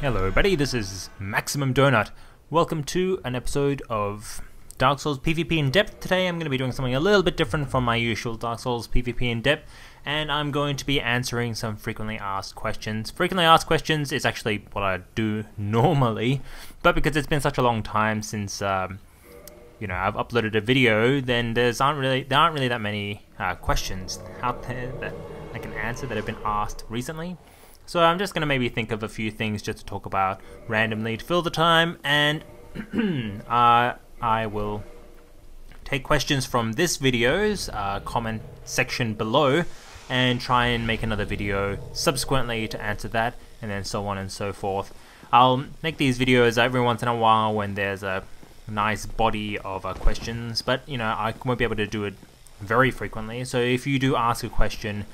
Hello everybody, this is MaximumDonut. Welcome to an episode of Dark Souls PvP in depth. Today I'm going to be doing something a little bit different from my usual Dark Souls PvP in depth, and I'm going to be answering some frequently asked questions. Frequently asked questions is actually what I do normally, but because it's been such a long time since I've uploaded a video, then there aren't really that many questions out there that I can answer that have been asked recently. So I'm just going to maybe think of a few things just to talk about randomly to fill the time, and I will take questions from this video's comment section below and try and make another video subsequently to answer that, and then so on and so forth. I'll make these videos every once in a while when there's a nice body of questions, but I won't be able to do it very frequently. So if you do ask a question,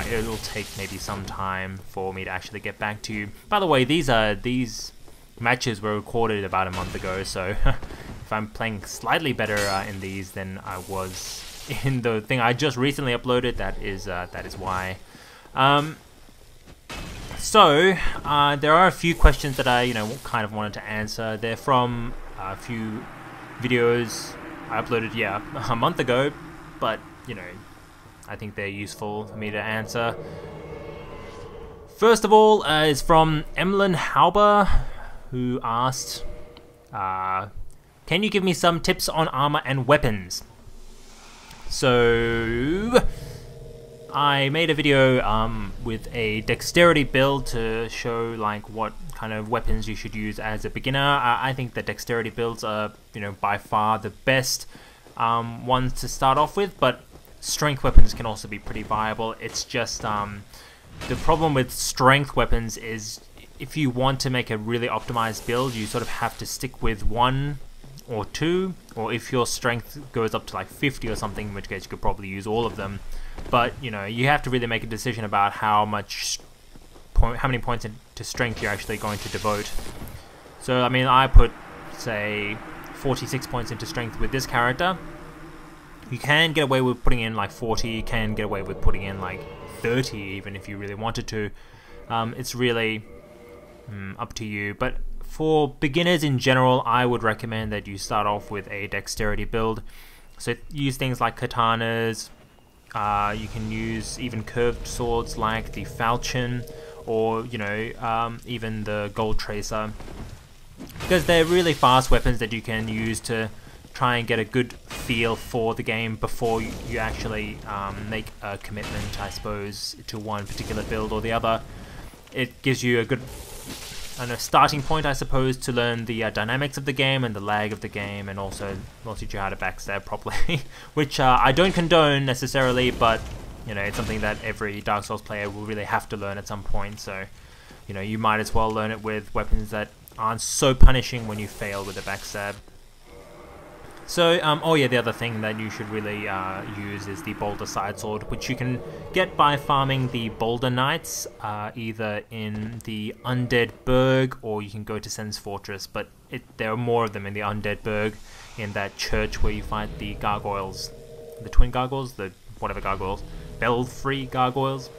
it'll take maybe some time for me to actually get back to you. By the way, these matches were recorded about a month ago, so if I'm playing slightly better in these than I was in the thing I just recently uploaded, that is why. So there are a few questions that I kind of wanted to answer. They're from a few videos I uploaded a month ago, but I think they're useful for me to answer. First of all is from Emlyn Hauber, who asked, can you give me some tips on armor and weapons? So I made a video with a dexterity build to show what kind of weapons you should use as a beginner. I think the dexterity builds are by far the best ones to start off with, but strength weapons can also be pretty viable. It's just the problem with strength weapons is if you want to make a really optimized build, you sort of have to stick with one or two, or if your strength goes up to like 50 or something, in which case you could probably use all of them. But you have to really make a decision about how many points into strength you're actually going to devote. So I mean, I put say 46 points into strength with this character. You can get away with putting in like 40, you can get away with putting in like 30 even if you really wanted to. It's really up to you, but for beginners in general, I would recommend that you start off with a dexterity build. So use things like katanas, you can use even curved swords like the falchion, or even the gold tracer, because they're really fast weapons that you can use to try and get a good feel for the game before you actually make a commitment, I suppose, to one particular build or the other. It gives you a good starting point, I suppose, to learn the dynamics of the game and the lag of the game, and also will teach you how to backstab properly, which I don't condone necessarily, but it's something that every Dark Souls player will really have to learn at some point. So you might as well learn it with weapons that aren't so punishing when you fail with a backstab. So, the other thing that you should really use is the Boulder Side Sword, which you can get by farming the Boulder Knights, either in the Undead Burg, or you can go to Sen's Fortress, but there are more of them in the Undead Burg, in that church where you fight the gargoyles, the twin gargoyles, Belfry gargoyles.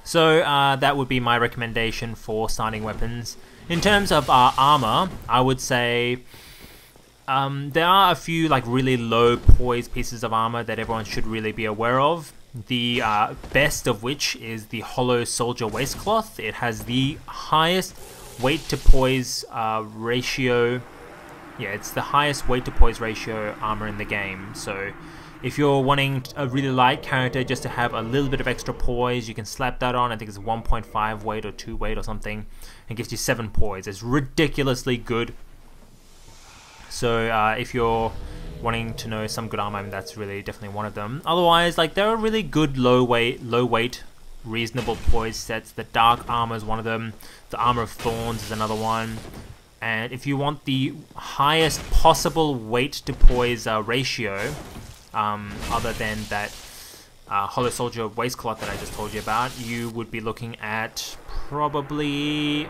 So, that would be my recommendation for starting weapons. In terms of armor, I would say there are a few really low poise pieces of armor that everyone should really be aware of. The best of which is the Hollow Soldier Waistcloth. It has the highest weight to poise ratio. Yeah, it's the highest weight to poise ratio armor in the game. So if you're wanting a really light character just to have a little bit of extra poise, you can slap that on. I think it's 1.5 weight or 2 weight or something. It gives you 7 poise. It's ridiculously good. So if you're wanting to know some good armor, I mean, that's really definitely one of them. Otherwise, there are really good low weight, reasonable poise sets. The Dark Armor is one of them. The Armor of Thorns is another one. And if you want the highest possible weight to poise ratio, other than that Hollow Soldier Waistcloth that I just told you about, you would be looking at probably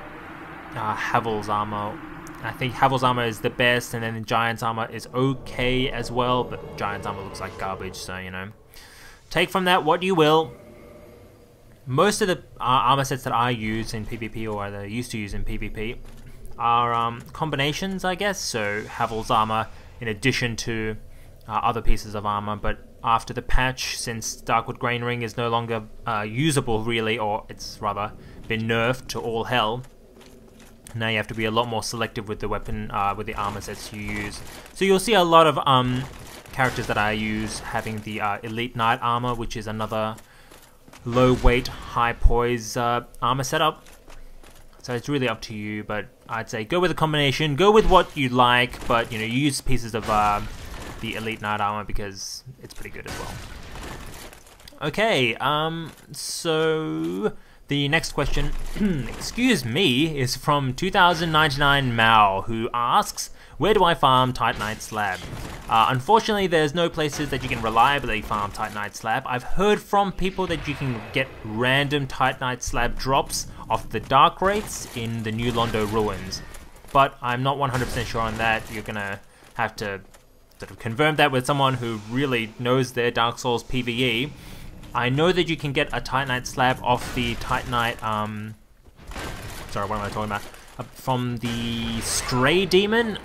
Havel's Armor. I think Havel's Armor is the best, and then Giant's Armor is okay as well, but Giant's Armor looks like garbage, so take from that what you will. most of the armor sets that I use in PvP, or that I used to use in PvP, are combinations, I guess. So Havel's armor in addition to other pieces of armor, but after the patch, since Darkwood Grain Ring is no longer usable really, or it's rather been nerfed to all hell, now you have to be a lot more selective with the weapon, with the armor sets you use. So you'll see a lot of characters that I use having the Elite Knight armor, which is another low weight, high poise armor setup. So it's really up to you, but I'd say go with a combination, go with what you like, but you know, use pieces of the Elite Knight armor because it's pretty good as well. Okay, so the next question, excuse me, is from 2099 Mao, who asks, where do I farm Titanite Slab? Unfortunately, there's no places that you can reliably farm Titanite Slab. I've heard from people that you can get random Titanite Slab drops off the Dark Wraiths in the New Londo Ruins, but I'm not 100% sure on that. You're gonna have to sort of confirm that with someone who really knows their Dark Souls PvE. I know that you can get a Titanite Slab off the Titanite, sorry, what am I talking about? From the Stray Demon,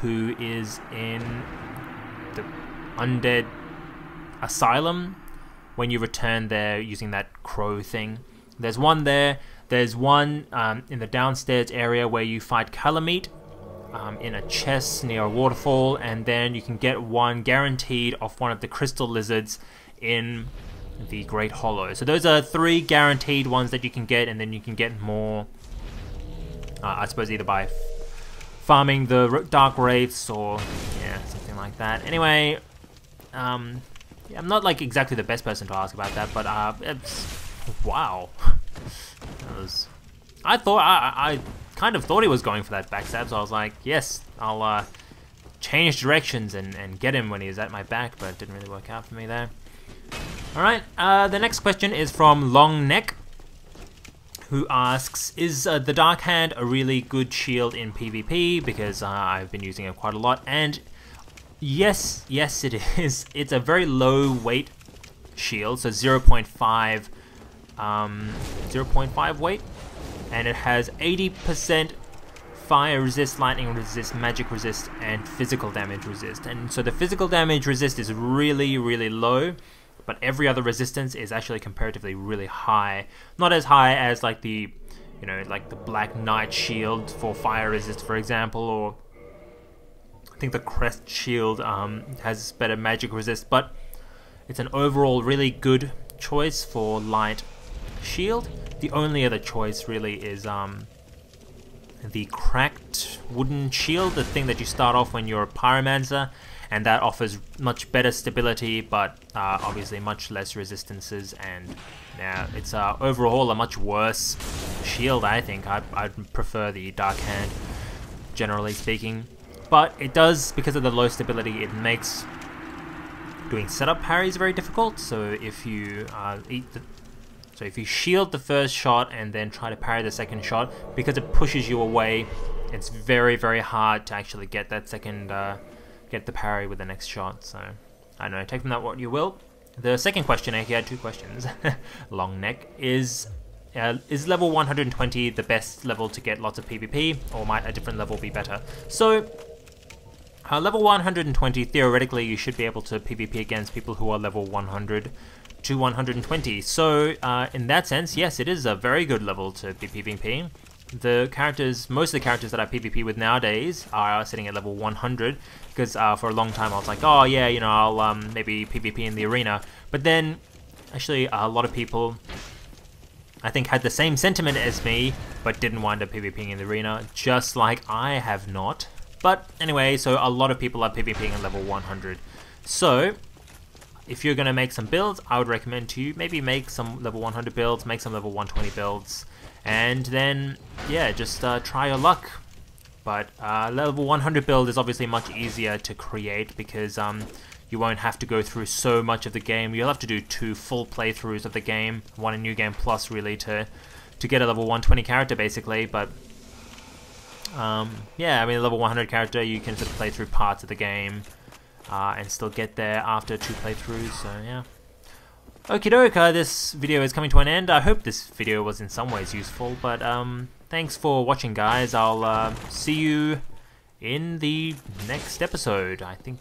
who is in the Undead Asylum, when you return there using that crow thing. There's one there. There's one in the downstairs area where you fight Calamite in a chest near a waterfall, and then you can get one guaranteed off one of the crystal lizards in the Great Hollow. So those are 3 guaranteed ones that you can get, and then you can get more, I suppose, either by farming the Dark Wraiths or yeah, something like that. Anyway, yeah, I'm not like exactly the best person to ask about that, but it's, wow, that was, I kind of thought he was going for that backstab, so I was like, yes, I'll change directions and get him when he was at my back, but it didn't really work out for me there. Alright, the next question is from Long Neck, who asks, is the Dark Hand a really good shield in PvP? Because I've been using it quite a lot, and yes, it is. It's a very low weight shield, so 0.5 weight, and it has 80% fire resist, lightning resist, magic resist, and physical damage resist. And so the physical damage resist is really, really low, but every other resistance is actually comparatively really high. Not as high as like the, you know, like the Black Knight shield for fire resist, for example, or I think the Crest shield has better magic resist, but it's an overall really good choice for light shield. The only other choice really is the cracked wooden shield, the thing that you start off when you're a pyromancer, and that offers much better stability, but obviously much less resistances, and yeah, it's overall a much worse shield, I think. I'd prefer the Dark Hand, generally speaking, but it does, because of the low stability, it makes doing setup parries very difficult. So if you if you shield the first shot and then try to parry the second shot, because it pushes you away, it's very, very hard to actually get that second get the parry with the next shot. So I don't know, take from that what you will. The second question, he had 2 questions. Long Neck is level 120 the best level to get lots of PvP, or might a different level be better? So level 120, theoretically you should be able to PvP against people who are level 100 to 120. So in that sense, yes, it is a very good level to be PvP. Most of the characters that I PvP with nowadays are sitting at level 100, because for a long time I was like, oh yeah, you know, I'll maybe PvP in the arena. But then, actually, a lot of people, I think, had the same sentiment as me, but didn't wind up PvPing in the arena, just like I have not. But anyway, so a lot of people are PvPing at level 100. So if you're going to make some builds, I would recommend to you maybe make some level 100 builds, make some level 120 builds, and then, yeah, just try your luck. But level 100 build is obviously much easier to create, because you won't have to go through so much of the game. You'll have to do 2 full playthroughs of the game, 1 in New Game Plus really, to get a level 120 character basically. But yeah, I mean, a level 100 character, you can sort of play through parts of the game and still get there after 2 playthroughs, so yeah. Okie doke, this video is coming to an end. I hope this video was in some ways useful, but thanks for watching, guys. I'll see you in the next episode. I think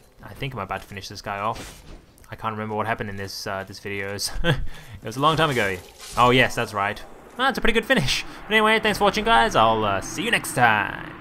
I'm about to finish this guy off. I can't remember what happened in this videos. It was a long time ago. Oh yes, that's right. That's a pretty good finish. But anyway, thanks for watching, guys. I'll see you next time.